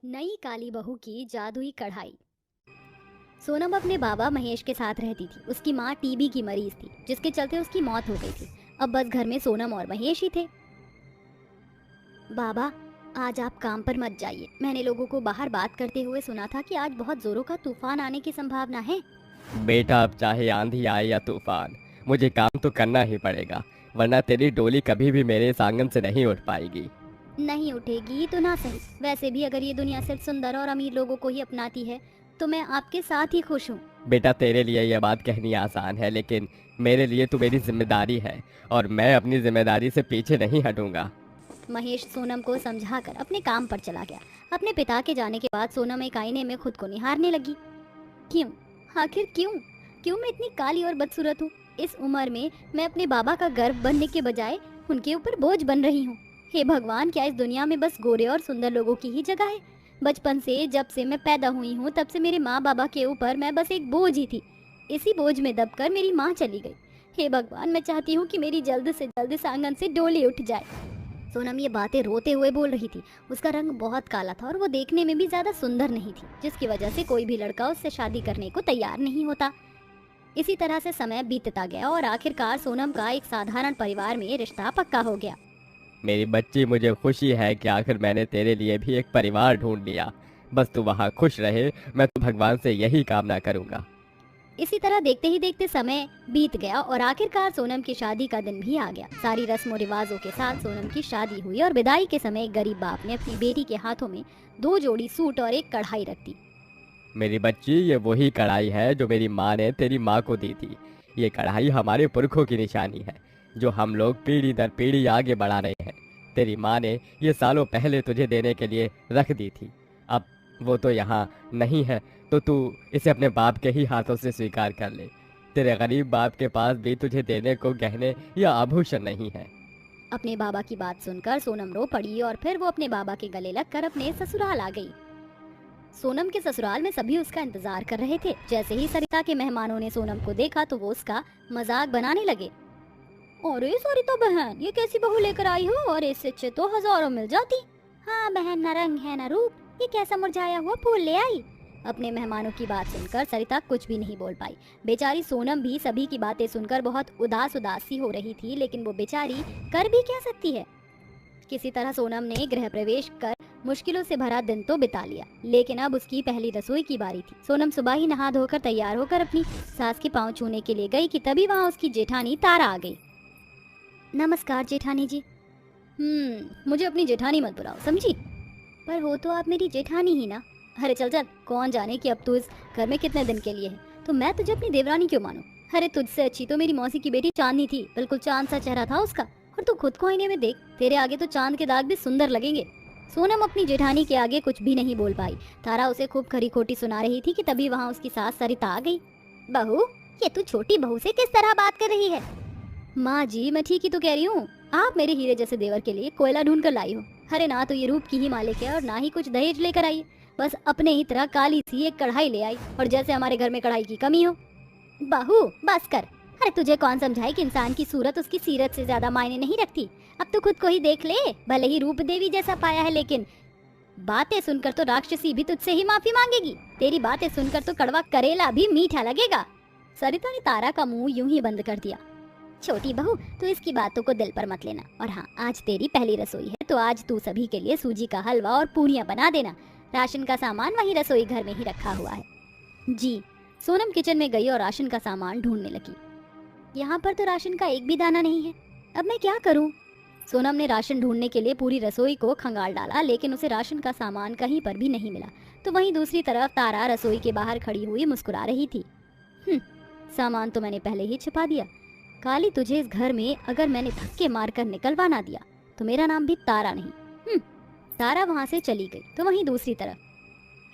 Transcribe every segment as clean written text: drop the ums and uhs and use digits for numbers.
नई काली बहू की जादुई कढ़ाई। सोनम अपने बाबा महेश के साथ रहती थी। उसकी माँ टीबी की मरीज थी, जिसके चलते उसकी मौत हो गई थी। अब बस घर में सोनम और महेश ही थे। बाबा, आज आप काम पर मत जाइए। मैंने लोगों को बाहर बात करते हुए सुना था कि आज बहुत जोरों का तूफान आने की संभावना है। बेटा, अब चाहे आंधी आए या तूफान, मुझे काम तो करना ही पड़ेगा, वरना तेरी डोली कभी भी मेरे इस आंगन से नहीं उठ पाएगी। नहीं उठेगी तो ना सही। वैसे भी अगर ये दुनिया सिर्फ सुंदर और अमीर लोगों को ही अपनाती है तो मैं आपके साथ ही खुश हूँ। बेटा, तेरे लिए यह बात कहनी आसान है, लेकिन मेरे लिए तो मेरी जिम्मेदारी है, और मैं अपनी जिम्मेदारी से पीछे नहीं हटूंगा। महेश सोनम को समझाकर अपने काम पर चला गया। अपने पिता के जाने के बाद सोनम एक आईने में खुद को निहारने लगी। क्यों? आखिर क्यों? क्यों मैं इतनी काली और बदसूरत हूँ? इस उम्र में मैं अपने बाबा का गर्व बनने के बजाय उनके ऊपर बोझ बन रही हूँ। हे भगवान, क्या इस दुनिया में बस गोरे और सुंदर लोगों की ही जगह है? बचपन से जब से मैं पैदा हुई हूँ तब से मेरे माँ बाबा के ऊपर मैं बस एक बोझ ही थी। इसी बोझ में दबकर मेरी माँ चली गई। हे भगवान, मैं चाहती हूँ कि मेरी जल्द से जल्द इस आंगन से डोली उठ जाए। सोनम ये बातें रोते हुए बोल रही थी। उसका रंग बहुत काला था और वो देखने में भी ज्यादा सुंदर नहीं थी, जिसकी वजह से कोई भी लड़का उससे शादी करने को तैयार नहीं होता। इसी तरह से समय बीतता गया और आखिरकार सोनम का एक साधारण परिवार में रिश्ता पक्का हो गया। मेरी बच्ची, मुझे खुशी है कि आखिर मैंने तेरे लिए भी एक परिवार ढूंढ लिया। बस तू वहाँ खुश रहे, मैं तो भगवान से यही कामना करूंगा। इसी तरह देखते ही देखते समय बीत गया और आखिरकार सोनम की शादी का दिन भी आ गया। सारी रस्मों रिवाजों के साथ सोनम की शादी हुई और विदाई के समय एक गरीब बाप ने अपनी बेटी के हाथों में 2 जोड़ी सूट और एक कढ़ाई रख दी। मेरी बच्ची, ये वही कढ़ाई है जो मेरी माँ ने तेरी माँ को दी थी। ये कढ़ाई हमारे पुरखों की निशानी है, जो हम लोग पीढ़ी दर पीढ़ी आगे बढ़ा रहे हैं। तेरी माँ ने ये सालों पहले तुझे देने के लिए रख दी थी। अब वो तो यहाँ नहीं है, तो तू इसे अपने बाप के ही हाथों से स्वीकार कर ले। तेरे गरीब बाप के पास भी तुझे देने को गहने या आभूषण नहीं है। अपने बाबा की बात सुनकर सोनम रो पड़ी और फिर वो अपने बाबा के गले लगकर अपने ससुराल आ गई। सोनम के ससुराल में सभी उसका इंतजार कर रहे थे। जैसे ही सरिता के मेहमानों ने सोनम को देखा तो वो उसका मजाक बनाने लगे। अरे सरिता बहन, ये कैसी बहू लेकर आई हो? और इससे अच्छे तो हजारों मिल जाती। हाँ बहन, न रंग है न रूप, ये कैसा मुरझाया हुआ फूल ले आई। अपने मेहमानों की बात सुनकर सरिता कुछ भी नहीं बोल पाई। बेचारी सोनम भी सभी की बातें सुनकर बहुत उदास उदास सी हो रही थी, लेकिन वो बेचारी कर भी क्या सकती है। किसी तरह सोनम ने गृह प्रवेश कर मुश्किलों से भरा दिन तो बिता लिया, लेकिन अब उसकी पहली रसोई की बारी थी। सोनम सुबह ही नहा धोकर तैयार होकर अपनी सास के पांव छूने के लिए गई कि तभी वहां उसकी जेठानी तारा आ गई। नमस्कार जेठानी जी। मुझे अपनी जेठानी मत बुलाओ, समझी? पर हो तो आप मेरी जेठानी ही ना। अरे चल चल, कौन जाने कि अब तू इस घर में कितने दिन के लिए है, तो मैं तुझे अपनी देवरानी क्यों मानूं? अरे तुझसे अच्छी तो मेरी मौसी की बेटी चांदनी थी, बिल्कुल चांद सा चेहरा था उसका। और तू खुद को आईने में देख, तेरे आगे तो चांद के दाग भी सुंदर लगेंगे। सोनम अपनी जेठानी के आगे कुछ भी नहीं बोल पाई। तारा उसे खूब खरी खोटी सुना रही थी कि तभी वहाँ उसकी सास सरिता आ गई। बहू, ये तू छोटी बहू से किस तरह बात कर रही है? माँ जी, मैं ठीक ही तो कह रही हूँ। आप मेरे हीरे जैसे देवर के लिए कोयला ढूंढ कर लाई हो। अरे ना तो ये रूप की ही मालिक है और ना ही कुछ दहेज लेकर आई। बस अपने ही तरह काली सी एक कढ़ाई ले आई, और जैसे हमारे घर में कढ़ाई की कमी हो। बहू बस कर। अरे तुझे कौन समझाए कि इंसान की सूरत उसकी सीरत से ज्यादा मायने नहीं रखती। अब तो खुद को ही देख ले। भले ही रूप देवी जैसा पाया है, लेकिन बातें सुनकर तो राक्षसी भी तुझसे ही माफी मांगेगी। तेरी बातें सुनकर तो कड़वा करेला भी मीठा लगेगा। सरिता ने तारा का मुंह यूं ही बंद कर दिया। छोटी बहू, तू इसकी बातों को दिल पर मत लेना। और हाँ, आज तेरी पहली रसोई है तो आज तू सभी के लिए सूजी का हलवा और पूरियां बना देना। राशन का सामान वहीं रसोई घर में ही रखा हुआ है। जी। सोनम किचन में गई और राशन का सामान ढूंढने लगी। यहाँ पर तो राशन का एक भी दाना नहीं है। अब मैं क्या करूँ? सोनम ने राशन ढूंढने के लिए पूरी रसोई को खंगाल डाला, लेकिन उसे राशन का सामान कहीं पर भी नहीं मिला। तो वहीं दूसरी तरफ तारा रसोई के बाहर खड़ी हुई मुस्कुरा रही थी। सामान तो मैंने पहले ही छिपा दिया। काली, तुझे इस घर में अगर मैंने धक्के मारकर निकलवा ना दिया तो मेरा नाम भी तारा नहीं। तारा वहां से चली गई। तो वहीं दूसरी तरफ,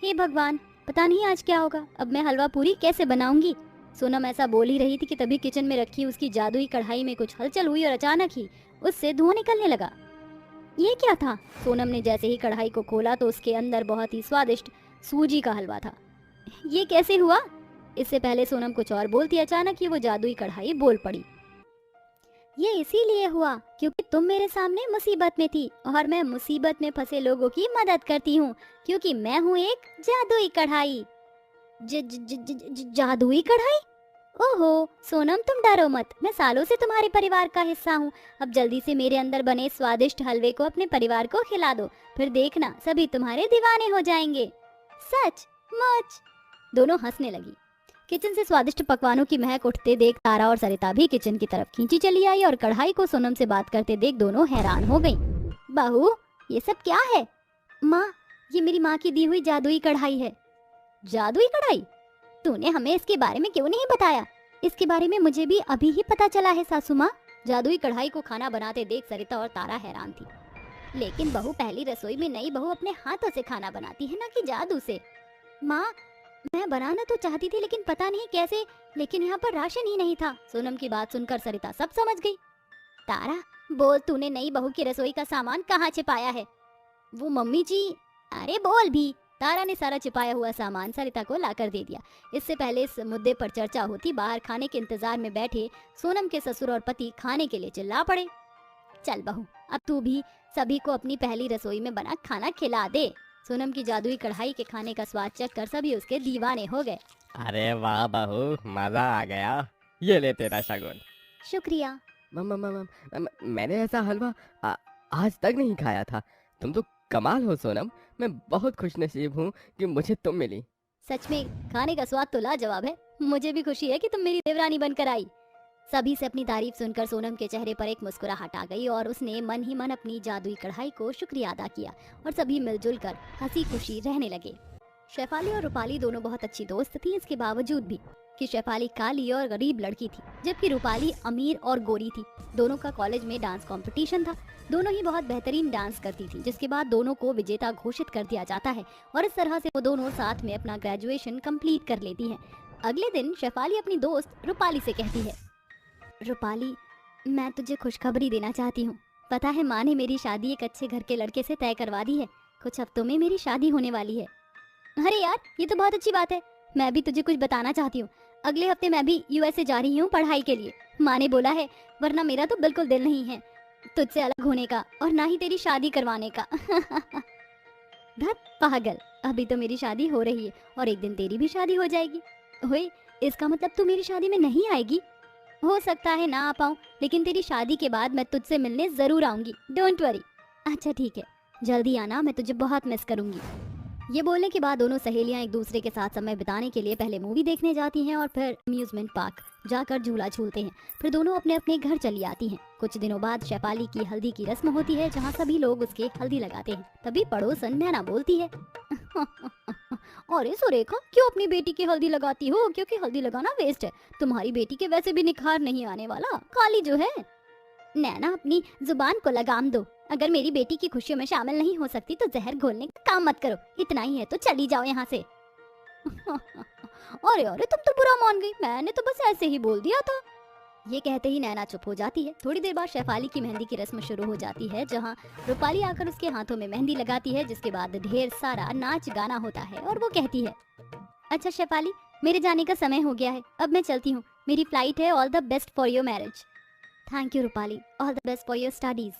हे भगवान, पता नहीं आज क्या होगा। अब मैं हलवा पूरी कैसे बनाऊंगी? सोनम ऐसा बोल ही रही थी कि तभी किचन में रखी उसकी जादुई कढ़ाई में कुछ हलचल हुई और अचानक ही उससे धुआं निकलने लगा। ये क्या था? सोनम ने जैसे ही कढ़ाई को खोला तो उसके अंदर बहुत ही स्वादिष्ट सूजी का हलवा था। ये कैसे हुआ? इससे पहले सोनम कुछ और बोलती, अचानक ही वो जादुई कढ़ाई बोल पड़ी। ये इसीलिए हुआ क्योंकि तुम मेरे सामने मुसीबत में थी और मैं मुसीबत में फंसे लोगों की मदद करती हूँ, क्योंकि मैं हूँ एक जादुई कढ़ाई। जादुई कढ़ाई? ओहो सोनम, तुम डरो मत, मैं सालों से तुम्हारे परिवार का हिस्सा हूँ। अब जल्दी से मेरे अंदर बने स्वादिष्ट हलवे को अपने परिवार को खिला दो, फिर देखना सभी तुम्हारे दीवाने हो जाएंगे। सच मुच? दोनों हंसने लगी। किचन से स्वादिष्ट पकवानों की महक उठते देख तारा और सरिता भी किचन की तरफ खींची चली आई और कढ़ाई को सोनम से बात करते देख दोनों हैरान हो गईं। बहू, ये सब क्या है? माँ, ये मेरी माँ की दी हुई जादुई कढ़ाई है। जादुई कढ़ाई? तूने हमें इसके बारे में क्यों नहीं बताया? इसके बारे में मुझे भी अभी ही पता चला है सासू माँ। जादुई कढ़ाई को खाना बनाते देख सरिता और तारा हैरान थी। लेकिन बहू, पहली रसोई में नई बहू अपने हाथों से खाना बनाती है, ना कि जादू से। माँ, मैं बनाना तो चाहती थी लेकिन पता नहीं कैसे, लेकिन यहाँ पर राशन ही नहीं था। सोनम की बात सुनकर सरिता सब समझ गई। तारा, बोल, तूने नई बहू की रसोई का सामान कहाँ छिपाया है? वो मम्मी जी। अरे बोल भी। तारा ने सारा छिपाया हुआ सामान सरिता को लाकर दे दिया। इससे पहले इस मुद्दे पर चर्चा होती, बाहर खाने के इंतजार में बैठे सोनम के ससुर और पति खाने के लिए चिल्ला पड़े। चल बहू, अब तू भी सभी को अपनी पहली रसोई में बना खाना खिला दे। सोनम की जादुई कढ़ाई के खाने का स्वाद चख कर सभी उसके दीवाने हो गए। अरे वाह बहू, मजा आ गया। ये ले तेरा शगुन। शुक्रिया। मैंने ऐसा हलवा आज तक नहीं खाया था। तुम तो कमाल हो सोनम, मैं बहुत खुशनसीब हूँ कि मुझे तुम मिली। सच में खाने का स्वाद तो लाजवाब है। मुझे भी खुशी है कि तुम मेरी देवरानी बनकर आई। सभी से अपनी तारीफ सुनकर सोनम के चेहरे पर एक मुस्कुराहट आ गई और उसने मन ही मन अपनी जादुई कढ़ाई को शुक्रिया अदा किया और सभी मिलजुल कर हंसी खुशी रहने लगे। शेफाली और रूपाली दोनों बहुत अच्छी दोस्त थी, इसके बावजूद भी कि शेफाली काली और गरीब लड़की थी जबकि रूपाली अमीर और गोरी थी। दोनों का कॉलेज में डांस कंपटीशन था। दोनों ही बहुत बेहतरीन डांस करती थी, जिसके बाद दोनों को विजेता घोषित कर दिया जाता है और इस तरह से वो दोनों साथ में अपना ग्रेजुएशन कंप्लीट कर लेती हैं। अगले दिन शेफाली अपनी दोस्त रूपाली से कहती है, रूपाली, मैं तुझे खुशखबरी देना चाहती हूँ। पता है, माँ ने मेरी शादी एक अच्छे घर के लड़के से तय करवा दी है। कुछ हफ्तों में मेरी शादी होने वाली है। अरे यार, ये तो बहुत अच्छी बात है। मैं भी तुझे कुछ बताना चाहती हूँ। अगले हफ्ते मैं भी यूएसए जा रही हूँ पढ़ाई के लिए। माँ ने बोला है, वरना मेरा तो बिल्कुल दिल नहीं है तुझसे अलग होने का और ना ही तेरी शादी करवाने का। धत पागल, अभी तो मेरी शादी हो रही है और एक दिन तेरी भी शादी हो जाएगी। ओए, इसका मतलब तू मेरी शादी में नहीं आएगी? हो सकता है ना आ पाऊँ, लेकिन तेरी शादी के बाद मैं तुझसे मिलने जरूर आऊंगी। Don't worry. अच्छा ठीक है, जल्दी आना, मैं तुझे बहुत मिस करूंगी। ये बोलने के बाद दोनों सहेलियां एक दूसरे के साथ समय बिताने के लिए पहले मूवी देखने जाती हैं और फिर अम्यूजमेंट पार्क जाकर झूला झूलते हैं। फिर दोनों अपने अपने घर चली आती हैं। कुछ दिनों बाद शेफाली की हल्दी की रस्म होती है, जहाँ सभी लोग उसके हल्दी लगाते हैं। तभी पड़ोसन नैना बोलती है, अरे सुरेखा, क्यों अपनी बेटी की हल्दी लगाती हो? क्योंकि हल्दी लगाना वेस्ट है। तुम्हारी बेटी के वैसे भी निखार नहीं आने वाला, काली जो है। नैना, अपनी जुबान को लगाम दो। अगर मेरी बेटी की खुशियों में शामिल नहीं हो सकती तो जहर घोलने का काम मत करो। इतना ही है तो चली जाओ यहाँ से। अरे अरे, तुम तो बुरा मान गई। मैंने तो बस ऐसे ही बोल दिया था। ये कहते ही नैना चुप हो जाती है। थोड़ी देर बाद शेफाली की मेहंदी की रस्म शुरू हो जाती है, जहाँ रूपाली आकर उसके हाथों में मेहंदी लगाती है, जिसके बाद ढेर सारा नाच गाना होता है और वो कहती है, अच्छा शेफाली, मेरे जाने का समय हो गया है, अब मैं चलती हूँ। मेरी फ्लाइट है। All the best for your marriage. Thank you Rupali, all the best for your studies.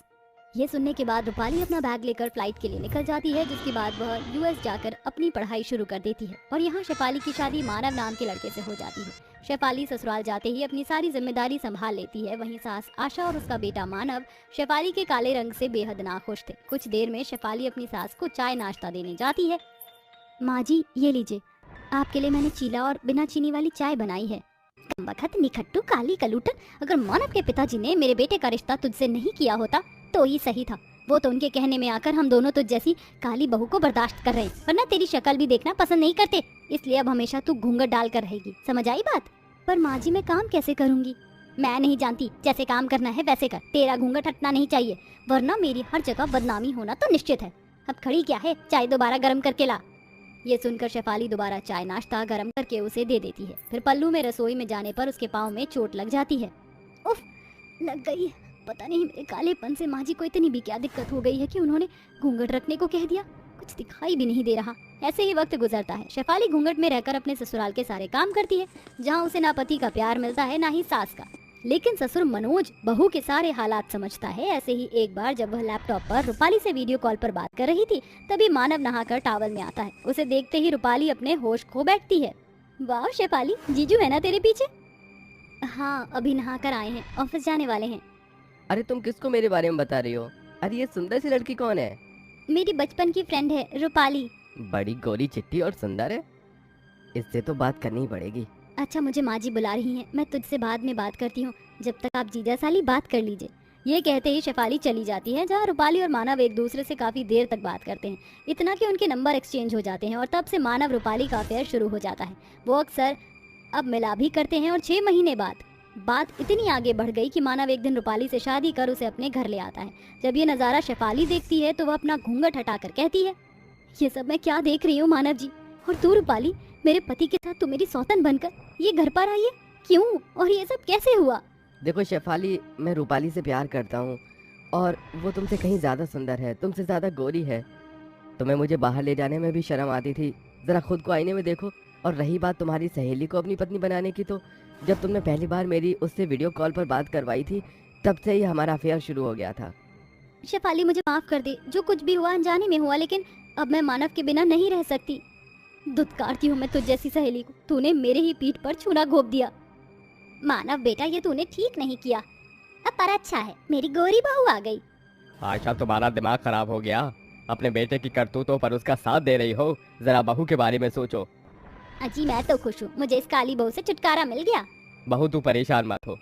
ये सुनने के बाद रूपाली अपना बैग लेकर फ्लाइट के लिए निकल जाती है, जिसके बाद वह यूएस जाकर अपनी पढ़ाई शुरू कर देती है और यहाँ शेफाली की शादी मानव नाम के लड़के से हो जाती है। शेफाली ससुराल जाते ही अपनी सारी जिम्मेदारी संभाल लेती है। वहीं सास आशा और उसका बेटा मानव शेफाली के काले रंग से बेहद नाखुश थे। कुछ देर में शेफाली अपनी सास को चाय नाश्ता देने जाती है। माँ जी, ये लीजिए, आपके लिए मैंने चीला और बिना चीनी वाली चाय बनाई है। कमबख्त, निखट्टू, काली कलूटन, अगर मानव के पिताजी ने मेरे बेटे का रिश्ता तुझसे नहीं किया होता तो ही सही था। वो तो उनके कहने में आकर हम दोनों तुझ जैसी काली बहू को बर्दाश्त कर रहे हैं, वरना तेरी शक्ल भी देखना पसंद नहीं करते। इसलिए अब हमेशा तू घूंघट डाल कर रहेगी। समझ आई बात? पर माँ जी, मैं काम कैसे करूँगी? मैं नहीं जानती, जैसे काम करना है वैसे कर। तेरा घूंघट हटना नहीं चाहिए, वरना मेरी हर जगह बदनामी होना तो निश्चित है। अब खड़ी क्या है, चाय दोबारा गर्म करके ला। ये सुनकर शेफाली दोबारा चाय नाश्ता गर्म करके उसे दे देती है। फिर पल्लू में रसोई में जाने पर उसके पाँव में चोट लग जाती है। उफ, लग गई। पता नहीं मेरे कालेपन से माँ जी को इतनी भी क्या दिक्कत हो गई है कि उन्होंने घूंघट रखने को कह दिया। कुछ दिखाई भी नहीं दे रहा। ऐसे ही वक्त गुजरता है। शेफाली घूंघट में रहकर अपने ससुराल के सारे काम करती है, जहाँ उसे ना पति का प्यार मिलता है ना ही सास का। लेकिन ससुर मनोज बहू के सारे हालात समझता है। ऐसे ही एक बार जब वह लैपटॉप पर रूपाली से वीडियो कॉल पर बात कर रही थी, तभी मानव नहाकर टॉवल में आता है। उसे देखते ही रूपाली अपने होश खो बैठती है। वाह शेफाली, जीजू है ना तेरे पीछे? हाँ, अभी नहाकर आए हैं, ऑफिस जाने वाले हैं। अरे तुम किसको मेरे बारे में बता रही हो? अरे ये सुंदर सी लड़की कौन है? मेरी बचपन की फ्रेंड है रूपाली। बड़ी गोरी चिट्टी और सुंदर है, इससे तो बात करनी ही पड़ेगी। अच्छा, मुझे माँ जी बुला रही हैं, मैं तुझसे बाद में बात करती हूँ, जब तक आप जीजा साली बात कर लीजिए। ये कहते ही शेफाली चली जाती है, जहाँ रूपाली और मानव एक दूसरे से काफी देर तक बात करते हैं। इतना कि उनके नंबर एक्सचेंज हो जाते हैं और तब से मानव रूपाली का अफेयर शुरू हो जाता है। वो अक्सर अब मिला भी करते हैं और 6 महीने बाद बात इतनी आगे बढ़ गई कि मानव एक दिन रूपाली से शादी कर उसे अपने घर ले आता है। जब ये नज़ारा शेफाली देखती है तो वह अपना घूंघट हटाकर कहती है, ये सब मैं क्या देख रही हूँ मानव जी? और तू रूपाली, मेरे पति के साथ तू मेरी सौतन बनकर ये घर पर आई है, क्यों और ये सब कैसे हुआ? देखो शेफाली, मैं रूपाली से प्यार करता हूँ और वो तुमसे कहीं ज़्यादा सुंदर है, तुमसे ज़्यादा गोरी है। तुम्हें मुझे बाहर ले जाने में भी शर्म आती थी। ज़रा खुद को आईने में देखो। और रही बात तुम्हारी सहेली को अपनी पत्नी बनाने की, तो जब तुमने पहली बार मेरी उससे वीडियो कॉल पर बात करवाई थी, तब से ही हमारा अफेयर शुरू हो गया था। शेफाली, मुझे माफ कर दे, जो कुछ भी हुआ अनजाने में हुआ, लेकिन अब मैं मानव के बिना नहीं रह सकती। दुत्कारती हूँ मैं तुझ जैसी सहेली को, तूने मेरे ही पीठ पर छूना घोंप दिया। मानव बेटा, ये तूने ठीक नहीं किया। अब पर अच्छा है, मेरी गोरी बहू आ गई। आशा, तुम्हारा दिमाग खराब हो गया। अपने बेटे की करतूतों पर उसका साथ दे रही हो, जरा बहू के बारे में सोचो। अजी, मैं तो खुश हूँ, मुझे इस काली बहू से छुटकारा मिल गया। बहू तू परेशान मत हो,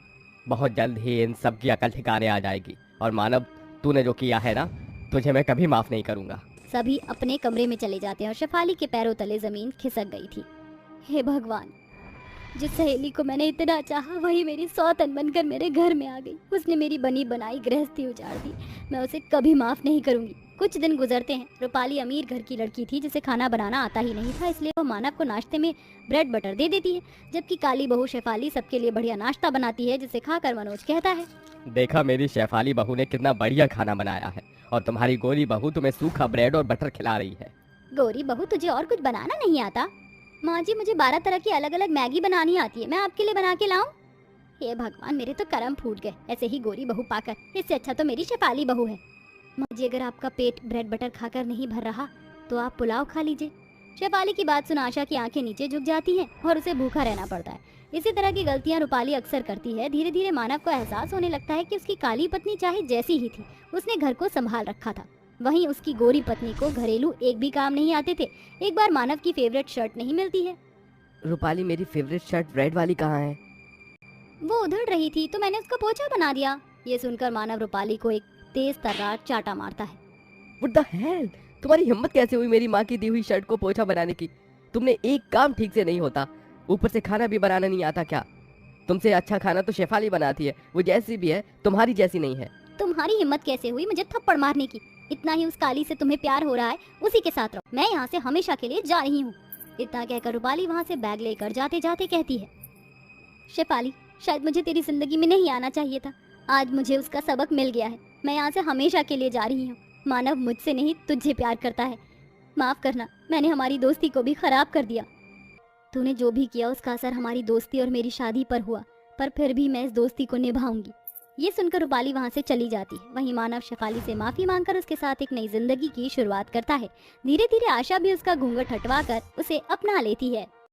बहुत जल्द ही इन सब की अकल ठिकाने आ जाएगी। और मानव, तूने जो किया है ना, तुझे मैं कभी माफ नहीं करूंगा। सभी अपने कमरे में चले जाते हैं और शेफाली के पैरों तले जमीन खिसक गई थी। हे भगवान, जिस सहेली को मैंने इतना चाहा, वही मेरी सौतन बनकर मेरे घर में आ गई। उसने मेरी बनी बनाई गृहस्थी उजाड़ दी। मैं उसे कभी माफ नहीं करूंगी। कुछ दिन गुजरते हैं। रूपाली अमीर घर की लड़की थी जिसे खाना बनाना आता ही नहीं था, इसलिए वो मानव को नाश्ते में ब्रेड बटर दे देती है, जबकि काली बहू शेफाली सबके लिए बढ़िया नाश्ता बनाती है, जिसे खाकर मनोज कहता है, देखा, मेरी शेफाली बहू ने कितना बढ़िया खाना बनाया है, और तुम्हारी गोरी बहू तुम्हें सूखा ब्रेड और बटर खिला रही है। गोरी बहू, तुझे और कुछ बनाना नहीं आता? माँ जी, मुझे 12 तरह की अलग अलग मैगी बनानी आती है, मैं आपके लिए बना के लाऊं? हे भगवान, मेरे तो कर्म फूट गए ऐसे ही गोरी बहू पाकर। इससे अच्छा तो मेरी शेफाली बहू है। माँ जी, अगर आपका पेट ब्रेड बटर खाकर नहीं भर रहा तो आप पुलाव खा लीजिए। शेफाली की बात सुन आशा की आंखें नीचे झुक जाती हैं और उसे भूखा रहना पड़ता है। इसी तरह की गलतियां रूपाली अक्सर करती है। धीरे धीरे मानव को एहसास होने लगता है कि उसकी काली पत्नी चाहे जैसी ही थी, उसने घर को संभाल रखा था। वहीं उसकी गोरी पत्नी को घरेलू एक भी काम नहीं आते थे। एक बार मानव की फेवरेट शर्ट नहीं मिलती है। रूपाली, मेरी फेवरेट शर्ट रेड वाली कहाँ है? वो उधड़ रही थी तो मैंने उसका पोछा बना दिया। ये सुनकर मानव रूपाली को एक तेज तर्रार चाटा मारता है। What the hell? तुम्हारी हिम्मत कैसे हुई मेरी माँ की दी हुई शर्ट को पोछा बनाने की? तुमने एक काम ठीक से नहीं होता, ऊपर से खाना भी बनाना नहीं आता क्या? तुमसे अच्छा खाना तो शेफाली बनाती है, वो जैसी भी है, तुम्हारी जैसी नहीं है। तुम्हारी हिम्मत कैसे हुई मुझे थप्पड़ मारने की? इतना ही उस काली से तुम्हें प्यार हो रहा है, उसी के साथ रहो। मैं यहाँ से हमेशा के लिए जा रही हूँ। इतना कहकर रूपाली वहाँ से बैग लेकर जाते जाते कहती है, शेफाली, शायद मुझे तेरी जिंदगी में नहीं आना चाहिए था। आज मुझे उसका सबक मिल गया है। मैं यहाँ से हमेशा के लिए जा रही हूँ। मानव मुझसे नहीं तुझे प्यार करता है। माफ करना, मैंने हमारी दोस्ती को भी खराब कर दिया। तूने जो भी किया उसका असर हमारी दोस्ती और मेरी शादी पर हुआ, पर फिर भी मैं इस दोस्ती को निभाऊंगी। ये सुनकर रूपाली वहाँ से चली जाती है। वहीं मानव शेफाली से माफी मांगकर उसके साथ एक नई जिंदगी की शुरुआत करता है। धीरे धीरे आशा भी उसका घूंघट हटवा कर उसे अपना लेती है।